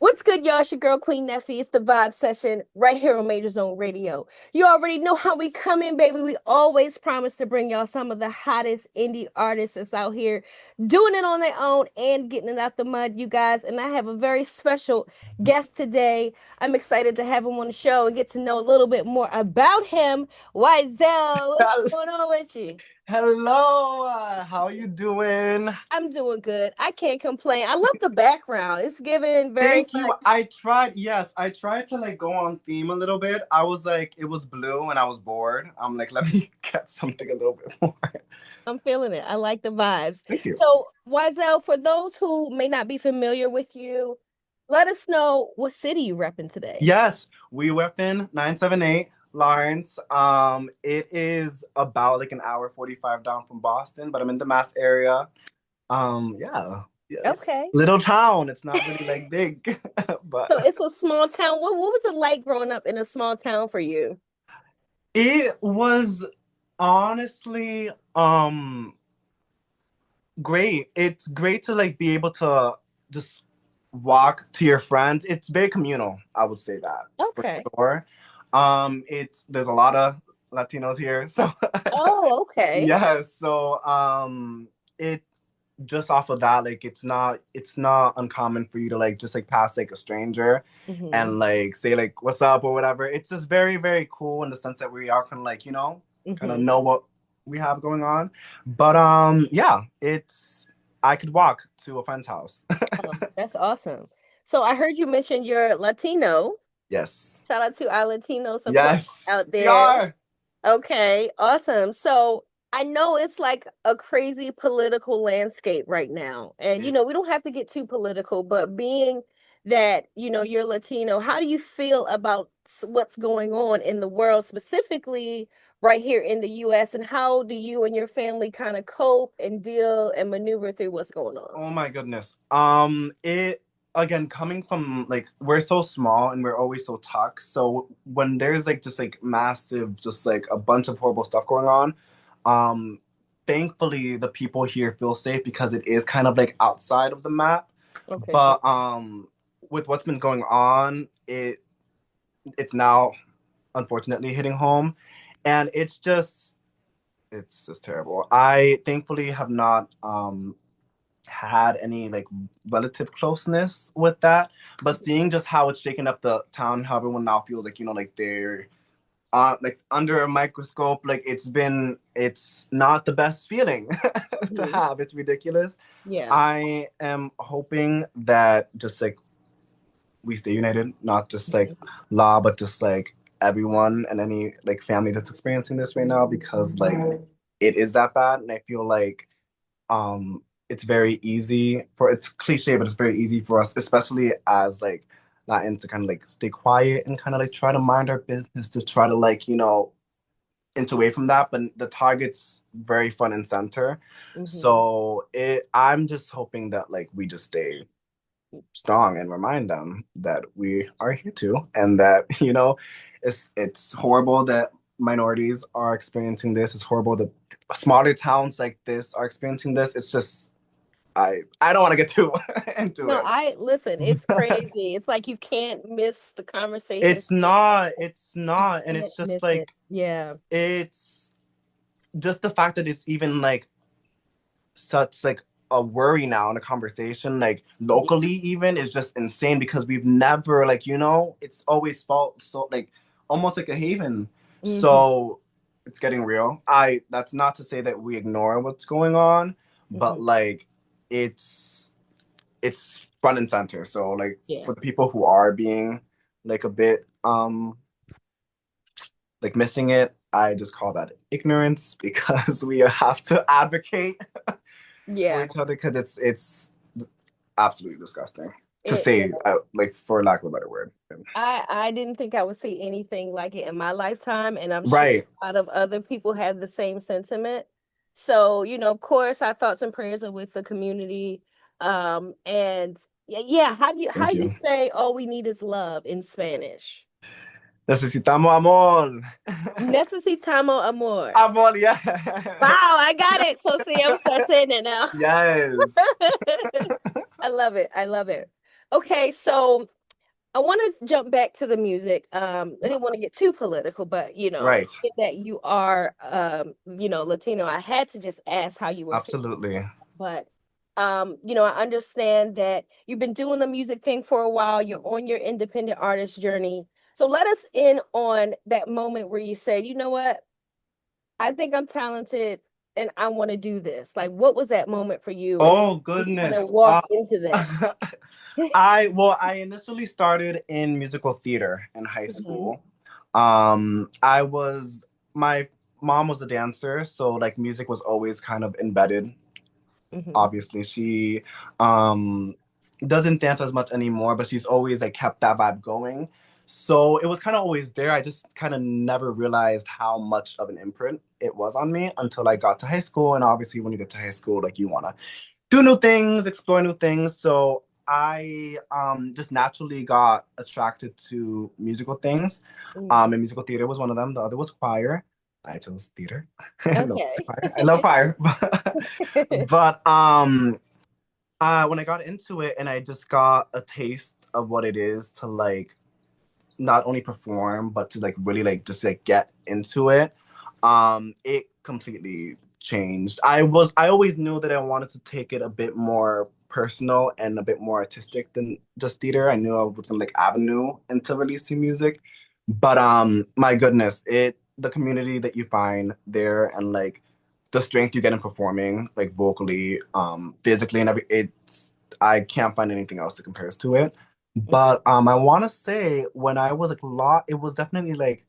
What's good, y'all? It's your girl Queen Neffy. It's the Vibe Session right here on Major Zone Radio. You already know how we come in, baby. We always promise to bring y'all some of the hottest indie artists that's out here doing it on their own and getting it out the mud, you guys. And I have a very special guest today. I'm excited to have him on the show and get to know a little bit more about him. YZell, what's going on with you? Hello, how you doing? I'm doing good. I can't complain. I love the background. It's giving very Thank you. much. I tried to like go on theme a little bit. I was like, it was blue and I was bored. I'm like, let me get something a little bit more. I'm feeling it. I like the vibes. Thank you. So, Wiesel, for those who may not be familiar with you, let us know what city you repping today. Yes, we weapon 978 Lawrence. It is about like an hour 45 down from Boston, but I'm in the Mass area. Yeah, yes. Okay. Little town. It's not really like big, So but it's a small town. What was it like growing up in a small town for you? it was honestly great. It's great to like be able to just walk to your friends. It's very communal, I would say that for Okay. sure. It's there's a lot of Latinos here, so Oh, okay. yeah. So it just off of that, like it's not uncommon for you to like just like pass like a stranger Hmm. and like say like what's up or whatever. It's just very very cool in the sense that we are kind of like kind of Hmm. know what we have going on. But yeah, it's I could walk to a friend's house. Oh, that's awesome. So I heard you mention you're Latino. Yes. Shout out to our Latino support Yes. out We there. are. Okay, awesome. So I know it's like a crazy political landscape right now. And, we don't have to get too political, but being that, you're Latino, how do you feel about what's going on in the world, specifically right here in the US? And how do you and your family kind of cope and deal and maneuver through what's going on? Oh my goodness. It again coming from like we're so small and we're always so tucked. So when there's like just like massive, just like a bunch of horrible stuff going on, um, thankfully the people here feel safe because it is kind of like outside of the map. Okay, good. But with what's been going on, it's now unfortunately hitting home, and it's just terrible. I thankfully have not had any like relative closeness with that, but seeing just how it's shaking up the town, how everyone now feels like like they're like under a microscope, like it's not the best feeling to Mhm. have. It's ridiculous. Yeah. I am hoping that just like we stay united, not just like Mhm. law, but just like everyone and any like family that's experiencing this right now because like it is that bad, and I feel like it's very easy for it's cliche, but it's very easy for us, especially as like Latins, to kind of like stay quiet and kind of like try to mind our business to try to like inch away from that, but the target's very front and center. Mhm. So I'm just hoping that like we just stay strong and remind them that we are here too, and that it's horrible that minorities are experiencing this. It's horrible that smaller towns like this are experiencing this. It's just I don't want to get too into No, it. I listen, it's crazy. It's like you can't miss the conversation. It's not, and Can't it's just miss it. like Yeah. it's just the fact that it's even like such like a worry now in a conversation like Yeah. locally even is just insane because we've never like it's always felt so like almost like a haven. Hmm. So it's getting real. I That's not to say that we ignore what's going on, but Hmm. like it's it's front and center. So like Yeah. for the people who are being like a bit like missing it, I just call that ignorance because we have to advocate for Yeah. each other because it's absolutely disgusting to It say, like for lack of a better word. I didn't think I would see anything like it in my lifetime, and I'm sure Right. a lot of other people have the same sentiment. So, of course, our thoughts and prayers are with the community. And yeah, yeah, how Thank do you you. say all we need is love in Spanish? Necesitamos amor. Necesitamos amor. Amor, yeah. Wow, I got it. So see, I'm gonna start saying it now. Yes. I love it. I love it. Okay, so I want to jump back to the music. I didn't want to get too political, but Right. that you are Latino, I had to just ask how you were feeling. Absolutely. But I understand that you've been doing the music thing for a while. You're on your independent artist journey. So let us in on that moment where you said, you know what? I think I'm talented and I want to do this. Like, what was that moment for you? And Oh you kind goodness. of walk into that. I initially started in musical theater in high Mhm, school. I was my mom was a dancer, so like music was always kind of embedded. mhm, Obviously, she um doesn't dance as much anymore, but she's always like kept that vibe going. So it was kind of always there. I just kind of never realized how much of an imprint it was on me until I got to high school. And obviously, when you get to high school, like you want to do new things, explore new things. So I just naturally got attracted to musical things. mhm. And musical theater was one of them. The other was choir. I chose theater. No, Okay. choir. I love choir. But when I got into it and I just got a taste of what it is to like not only perform but to like really like just like get into it, it completely changed. I always knew that I wanted to take it a bit more personal and a bit more artistic than just theater. I knew I was gonna like avenue into releasing music, but my goodness, it the community that you find there and like the strength you get in performing like vocally, physically and every it's I can't find anything else that compares to it. But I want to say when I was like it was definitely like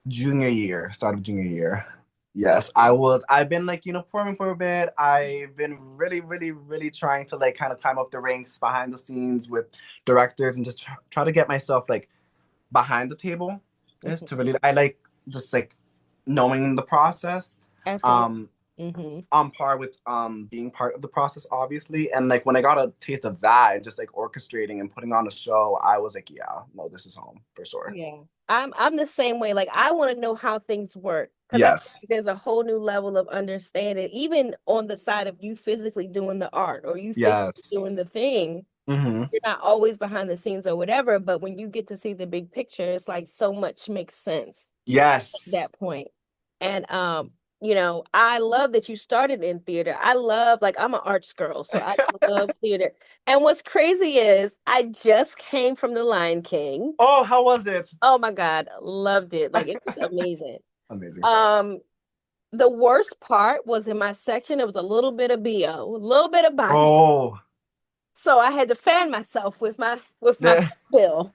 junior year, start of junior year. Yes, Okay. I've been like, performing for a bit. I've been really, really, really trying to like kind of climb up the ranks behind the scenes with directors and just try to get myself like behind the table is to Mhm. really, I like just like knowing the process. Absolutely. Um, Hmm. on par with being part of the process, obviously. And like when I got a taste of that and just like orchestrating and putting on a show, I was like, yeah, no, this is home for sure. Yeah. I'm the same way. Like I want to know how things work because I Yes. think there's a whole new level of understanding, even on the side of you physically doing the art or you physically Yes. doing the thing. Hmm. You're not always behind the scenes or whatever, but when you get to see the big picture, it's like so much makes sense at Yes. that point. And I love that you started in theater. I love like I'm an arts girl, so I love theater. And what's crazy is I just came from The Lion King. Oh, how was it? Oh my God, loved it. Like it was amazing. Amazing show. Um, the worst part was in my section, it was a little bit of BO, a little bit of body. Oh. So I had to fan myself with my bill.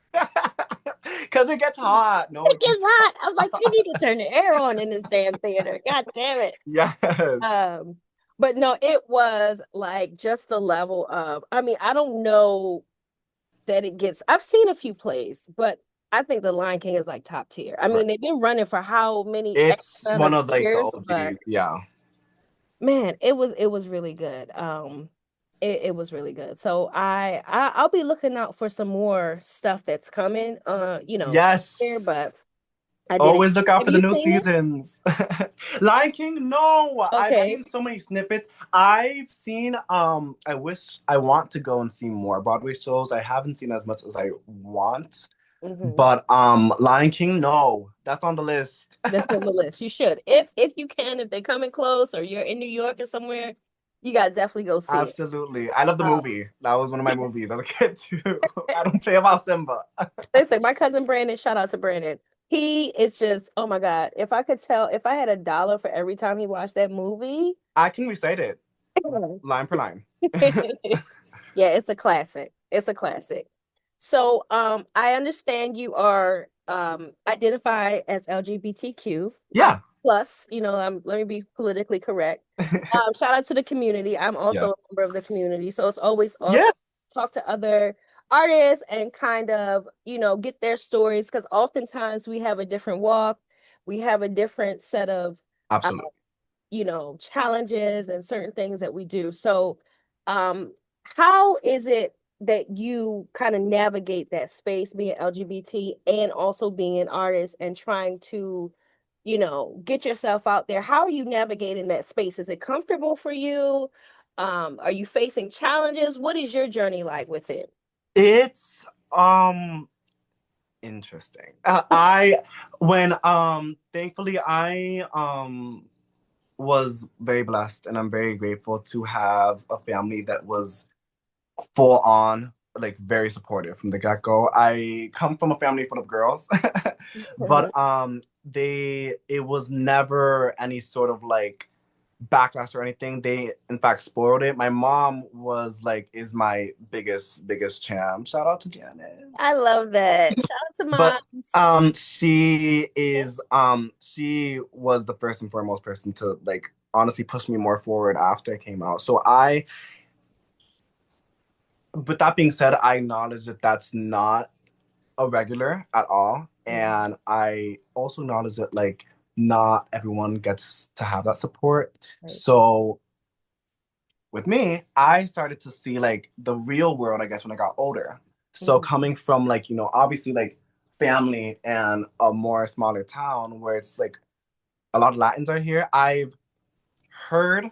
Because it gets hot. No, It it gets gets hot. hot. I'm like, you need to turn the air on in this damn theater. God damn it. Yes. Um, but no, it was like just the level of, I mean, I don't know that it gets, I've seen a few plays, but I think The Lion King is like top tier. I Right. mean, they've been running for how many X It's amount one of of like the years, but OGs. Yeah. man, it was really good. It was really good. So I'll be looking out for some more stuff that's coming. Here, Yes. but I didn't. Always look out Have for the you new seen it? seasons. Lion King, no. I've Okay. seen so many snippets. I've seen I want to go and see more Broadway shows. I haven't seen as much as I want. Hmm. But Lion King, no. That's on the list. That's on the list. You should. If you can, if they're coming close or you're in New York or somewhere, you gotta definitely go see it. Absolutely. I love the Um, movie. That was one of my movies as a kid too. I don't play about Simba. listen, my cousin Brandon, shout out to Brandon. He is just, oh my God. If I could tell, if I had $1 for every time he watched that movie, I can recite it line per line. yeah, it's a classic. It's a classic. So, I understand you are identify as LGBTQ Yeah. plus. Let me be politically correct. Shout out to the community. I'm Yeah. also a member of the community, so it's always awesome Yeah. to talk to other artists and kind of get their stories because oftentimes we have a different walk, we have a different set of uh, Absolutely. challenges and certain things that we do. So, how is it that you kind of navigate that space, being LGBT and also being an artist and trying to, get yourself out there? How are you navigating that space? Is it comfortable for you? Are you facing challenges? What is your journey like with it? It's interesting. I when thankfully I was very blessed and I'm very grateful to have a family that was full on, like very supportive from the get-go. I come from a family full of girls, but it was never any sort of like backlash or anything. They in fact spoiled it. My mom was like is my biggest champ. Shout out to I Janice. love that. Shout out to But moms. she was the first and foremost person to like honestly push me more forward after I came out. So I with that being said, I acknowledge that that's not a regular at all. Mhm. And I also acknowledge that like not everyone gets to have that support. Right. So with me, I started to see like the real world, I guess, when I got older. So Mhm. coming from like, obviously like family and a more smaller town where it's like a lot of Latins are here, I've heard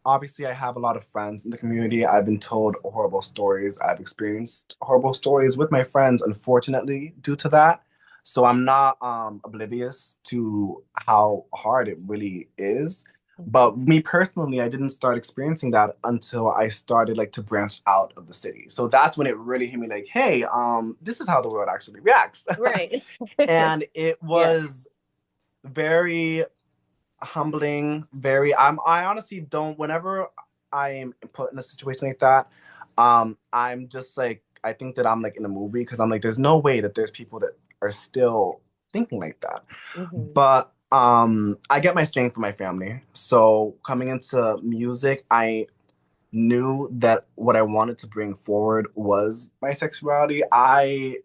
obviously I have a lot of friends in the community. I've been told horrible stories. I've experienced horrible stories with my friends, unfortunately, due to that. So I'm not oblivious to how hard it really is. Mhm. But me personally, I didn't start experiencing that until I started like to branch out of the city. So that's when it really hit me like, hey, this is how the world actually reacts. Right. And it Yeah. was very humbling, very I honestly don't whenever I am put in a situation like that, I'm just like I think that I'm like in a movie because I'm like there's no way that there's people that are still thinking like that. Mhm. But I get my strength from my family. So coming into music, I knew that what I wanted to bring forward was my sexuality. I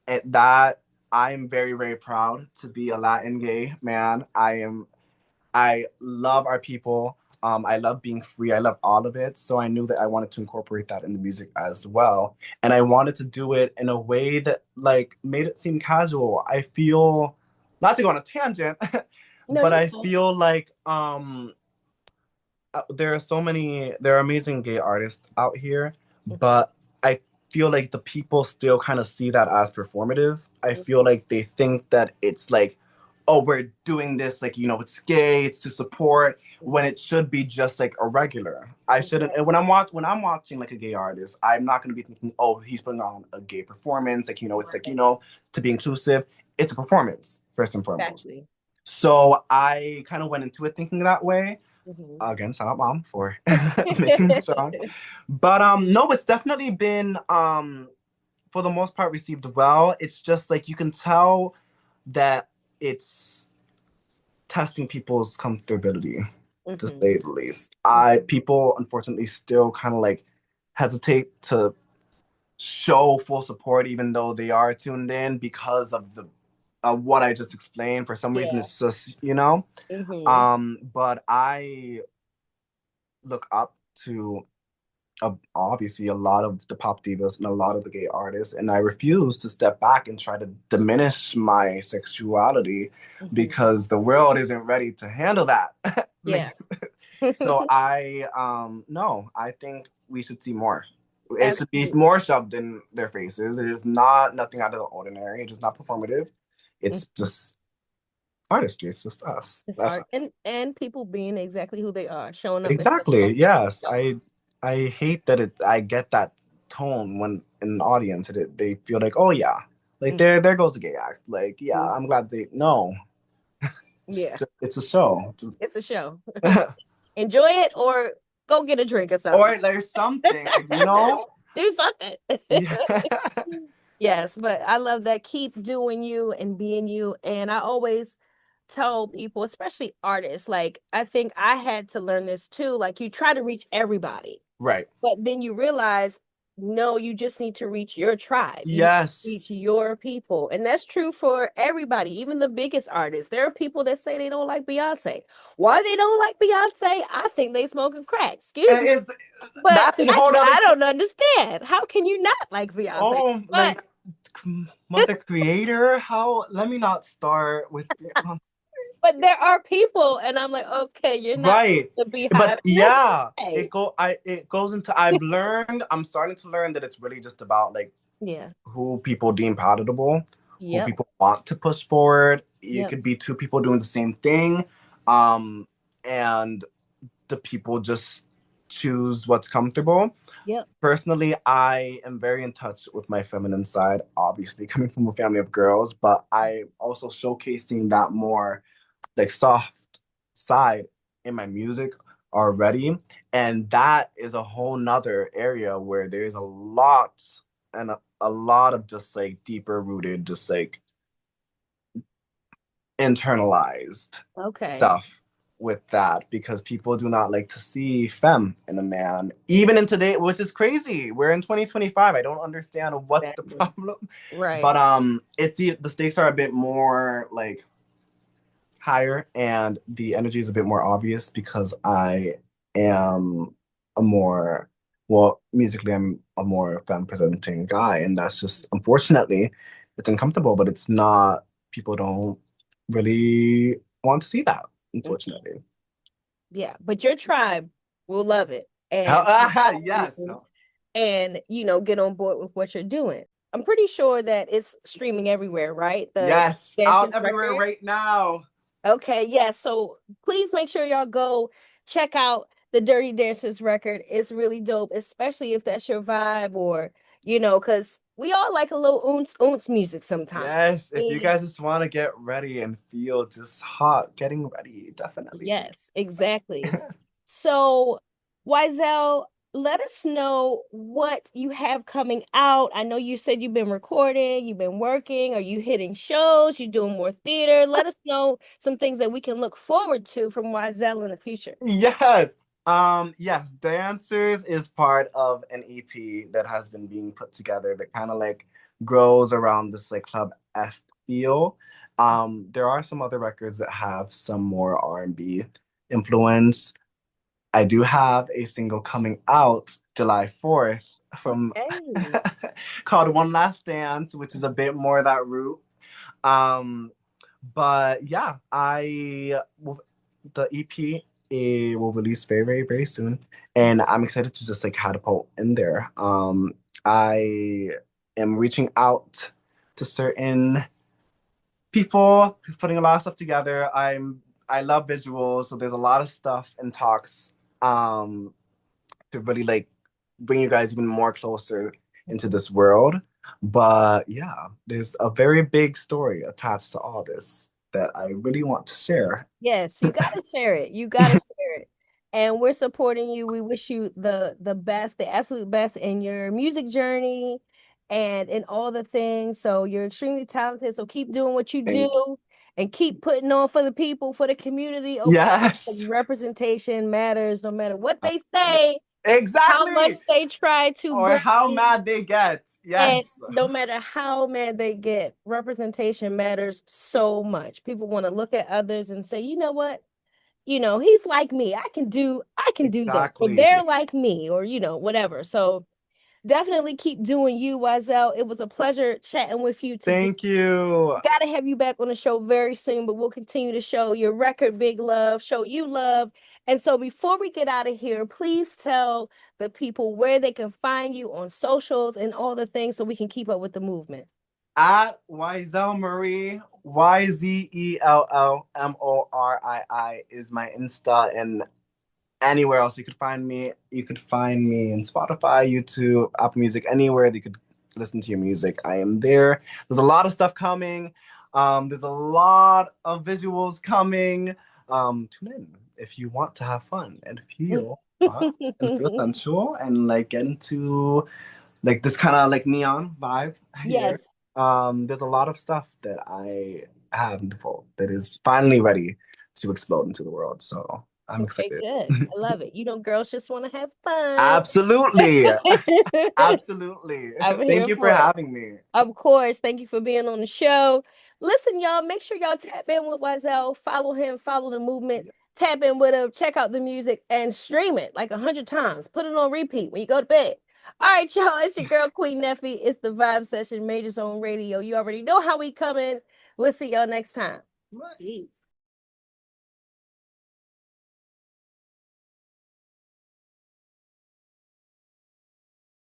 at that I'm very proud to be a Latin gay man. I love our people. I love being free. I love all of it. So I knew that I wanted to incorporate that in the music as well. And I wanted to do it in a way that like made it seem casual. I feel not to go on a tangent, No, but you're I fine. feel like there are amazing gay artists out here, Mhm. but I feel like the people still kind of see that as performative. I feel Mhm. like they think that it's like, oh, we're doing this like it's gay, it's to support when Mhm. it should be just like a regular. I shouldn't. And Exactly. when I'm watching like a gay artist, I'm not going to be thinking, oh, he's putting on a gay performance. Like it's like Right. to be inclusive. It's a performance first and foremost. Exactly. So I kind of went into it thinking that way. Mhm. Again, shout out mom for making me strong. But no, it's definitely been for the most part received well. It's just like you can tell that it's testing people's comfortability, to Mhm. say the least. I Mhm. people unfortunately still kind of like hesitate to show full support even though they are tuned in because of the of what I just explained. For some reason Yeah. it's just, Mhm. but I look up to obviously a lot of the pop divas and a lot of the gay artists, and I refuse to step back and try to diminish my sexuality Mhm. because the world isn't ready to handle that. Yeah. So I no, I think we should see more. It should be Absolutely. more shoved in their faces. It is not nothing out of the ordinary. It is not performative. It's Mhm. just artistry. It's just us. It's That's art and people being exactly who they are, showing up as their exactly. authentic Yes. self. I hate that I get that tone when in an audience they feel like, oh yeah, like Mhm. there goes the gay act. Like, yeah, Mhm. I'm glad they no. Yeah. It's a show. It's a show. Enjoy it or go get a drink or something. Or there's something like, you know? Do something. Yeah. Yes, but I love that. Keep doing you and being you. And I always tell people, especially artists, like I think I had to learn this too. Like you try to reach everybody, Right. but then you realize, no, you just need to reach your tribe. You need to Yes. reach your people. And that's true for everybody, even the biggest artists. There are people that say they don't like Beyonce. Why they don't like Beyonce? I think they smoking crack. Excuse And me. it's But that's a whole other I don't understand. How can you not like Beyonce? oh But like mother creator. How let me not start with but there are people, and I'm like, okay, you're not Right. the beehive. But yeah, Hey, it goes into I'm starting to learn that it's really just about like yeah, who people deem palatable, who yep, people want to push forward. You yep, could be two people doing the same thing. Um, and the people just choose what's comfortable. yep. Personally, I am very in touch with my feminine side, obviously coming from a family of girls, but I also showcasing that more like soft side in my music already. And that is a whole nother area where there's a lot and a lot of just like deeper rooted, just like internalized Okay. stuff with that because people do not like to see femme in a man, even in today, which is crazy. We're in 2025. I don't understand what's the Exactly. problem. Right. But it's the stakes are a bit more like higher and the energy is a bit more obvious because I am a more musically I'm a more femme presenting guy and that's just unfortunately it's uncomfortable, but it's not people don't really want to see that, Mhm. unfortunately. Yeah, but your tribe will love it and Yes. and get on board with what you're doing. I'm pretty sure that it's streaming everywhere, right? The Yes. Out Dancers everywhere record. right now. Okay, yeah. So please make sure y'all go check out the Dirty Dancers record. It's really dope, especially if that's your vibe or, because we all like a little ounce ounce music sometimes. Yes. If you Me, guys just want to get ready and feel just hot, getting ready, definitely. yes, exactly. So, YZell, let us know what you have coming out. I know you said you've been recording, you've been working, are you hitting shows, you doing more theater? Let us know some things that we can look forward to from YZell in the future. Yes. Yes, Dancers is part of an EP that has been being put together that kind of like grows around this like club-esque feel. There are some other records that have some more R&B influence. I do have a single coming out July 4th from Okay. called One Last Dance, which is a bit more that route. Um, but yeah, the EP it will release very, very, very soon, and I'm excited to just like catapult in there. I am reaching out to certain people, putting a lot of stuff together. I love visuals, so there's a lot of stuff in talks to really like bring you guys even more closer into this world. But yeah, there's a very big story attached to all this that I really want to share. Yes, you got to share it. You got to share it. And we're supporting you. We wish you the best, the absolute best in your music journey and in all the things. So you're extremely talented. So keep doing what you Thank do and keep putting on for the people, for the community. Okay. Yes. Representation matters no matter what they say, how much Exactly. they try to Or how bully, mad they get. and Yes. no matter how mad they get, representation matters so much. People want to look at others and say, you know what? He's like me. I can do that. Or Exactly. they're like me, or whatever. So definitely keep doing you, Wizell. It was a pleasure chatting with you today. Thank you. Gotta have you back on the show very soon, but we'll continue to show your record big love, show you love. And so before we get out of here, please tell the people where they can find you on socials and all the things so we can keep up with the movement. At YZell Morii, YZellMorii is my Insta, and anywhere else you could find me. You could find me in Spotify, YouTube, Apple Music, anywhere that you could listen to your music. I am there. There's a lot of stuff coming. There's a lot of visuals coming. Tune in if you want to have fun and feel hot and feel sensual and like get into like this kind of like neon vibe here. Yes. There's a lot of stuff that I have in default that is finally ready to explode into the world. So I'm Okay, excited. good. I love it. Girls just want to have fun. Absolutely. Absolutely. I'm Thank here you for for it. having me. Of course. Thank you for being on the show. Listen, y'all, make sure y'all tap in with YZell. Follow him, follow the movement, tap in with him, check out the music, and stream it like 100 times. Put it on repeat when you go to bed. All right, y'all. It's your girl, Queen Neffy. It's the Vibe Session, Majors on Radio. You already know how we come in. We'll see y'all next time. Peace.